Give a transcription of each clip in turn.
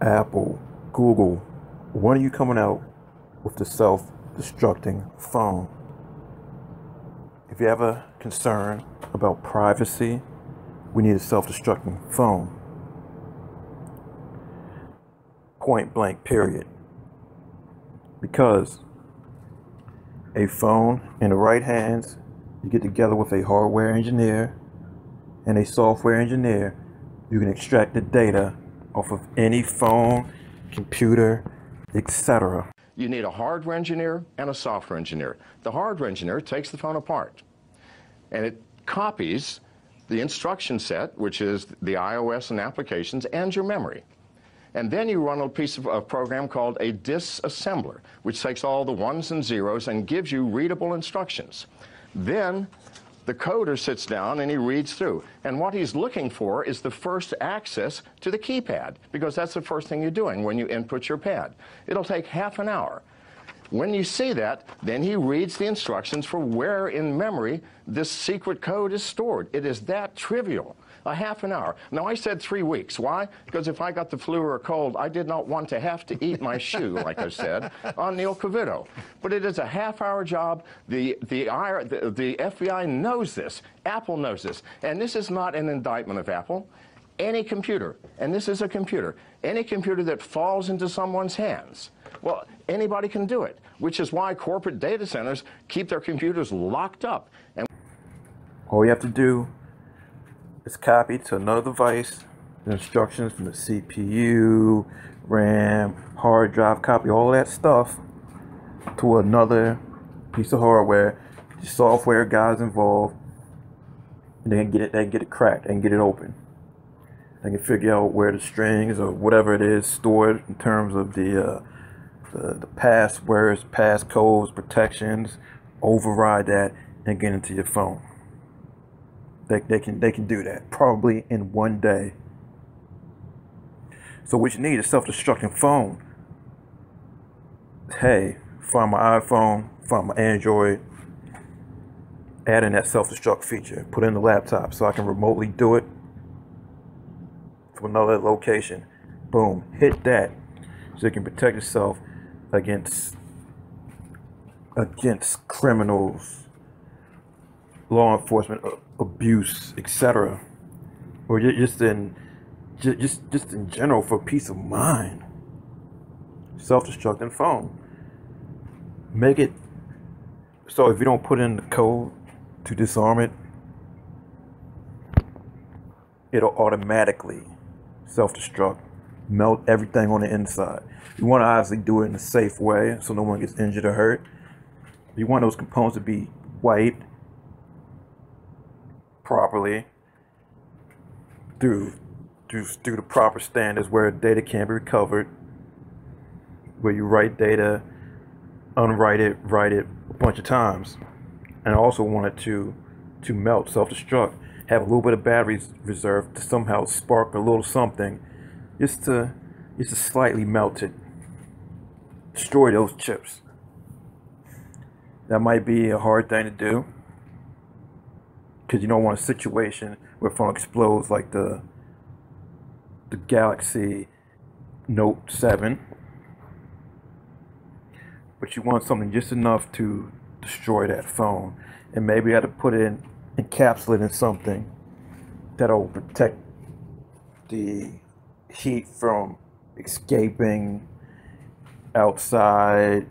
Apple, Google, when are you coming out with the self-destructing phone? If you have a concern about privacy, we need a self-destructing phone. Point blank, period. Because a phone in the right hands, you get together with a hardware engineer and a software engineer, you can extract the data off of any phone, computer, etc. You need a hardware engineer and a software engineer. The hardware engineer takes the phone apart and it copies the instruction set, which is the iOS and applications, and your memory. And then you run a piece of a program called a disassembler, which takes all the ones and zeros and gives you readable instructions. Then the coder sits down and he reads through. And what he's looking for is the first access to the keypad, because that's the first thing you're doing when you input your pad. It'll take half an hour. When you see that, then he reads the instructions for where in memory this secret code is stored. It is that trivial. A half an hour. Now, I said 3 weeks. Why? Because if I got the flu or a cold, I did not want to have to eat my shoe, like I said, on Neil Covito. But it is a half-hour job. The FBI knows this. Apple knows this. And this is not an indictment of Apple. Any computer, and this is a computer, any computer that falls into someone's hands, well, anybody can do it, which is why corporate data centers keep their computers locked up. And all you have to do is copy to another device the instructions from the CPU, RAM, hard drive, copy all that stuff to another piece of hardware. The software guys involved, and they can get it cracked and get it open. They can figure out where the strings or whatever it is stored in terms of the passwords, passcodes, protections, override that and get into your phone. They can do that probably in one day. So what you need is a self-destructing phone. Hey, find my iPhone, find my Android, add in that self-destruct feature, put it in the laptop so I can remotely do it from another location. Boom, hit that so you can protect yourself against criminals, law enforcement, abuse, etc. Or just in general for peace of mind. Self-destructing phone. Make it so if you don't put in the code to disarm it, it'll automatically self-destruct, melt everything on the inside. You want to obviously do it in a safe way so no one gets injured or hurt. You want those components to be wiped properly through the proper standards where data can be recovered, where you write data, unwrite it, write it a bunch of times. And I also wanted to melt, self-destruct, have a little bit of batteries reserved to somehow spark a little something, just to slightly melt it, destroy those chips. That might be a hard thing to do, because you don't want a situation where a phone explodes like the Galaxy Note 7. But you want something just enough to destroy that phone. And maybe you have to put it in, encapsulate it in something that'll protect the heat from escaping outside.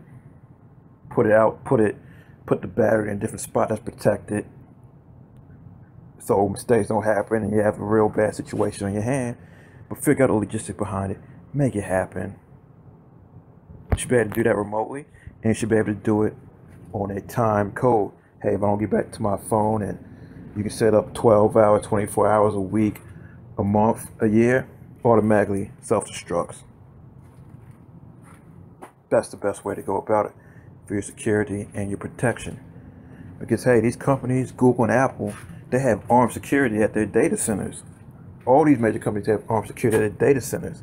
Put the battery in a different spot that's protected, so mistakes don't happen and you have a real bad situation on your hand. But figure out the logistics behind it, make it happen. You should be able to do that remotely, and you should be able to do it on a time code. Hey, if I don't get back to my phone, and you can set up 12 hours, 24 hours a week, a month, a year, automatically self-destructs. That's the best way to go about it for your security and your protection. Because hey, these companies, Google and Apple, they have armed security at their data centers. All these major companies have armed security at their data centers.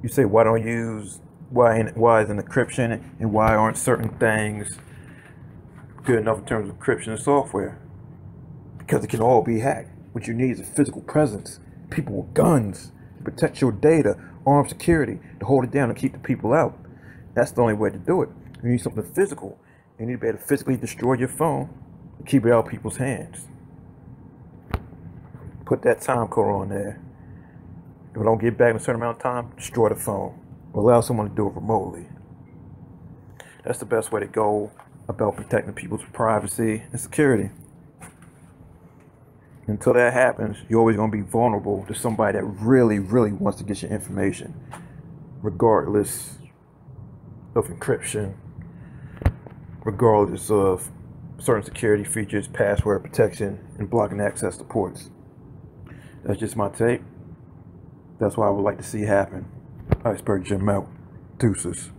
You say, why is an encryption, and why aren't certain things good enough in terms of encryption and software? Because it can all be hacked. What you need is a physical presence, people with guns, protect your data, armed security to hold it down and keep the people out. That's the only way to do it. You need something physical. You need to be able to physically destroy your phone and keep it out of people's hands. Put that time code on there. If it don't get back in a certain amount of time, destroy the phone. Or allow someone to do it remotely. That's the best way to go about protecting people's privacy and security. Until that happens, you're always going to be vulnerable to somebody that really, really wants to get your information, regardless of encryption, regardless of certain security features, password protection, and blocking access to ports. That's just my take. That's what I would like to see happen. Iceberg Jim out. Deuces.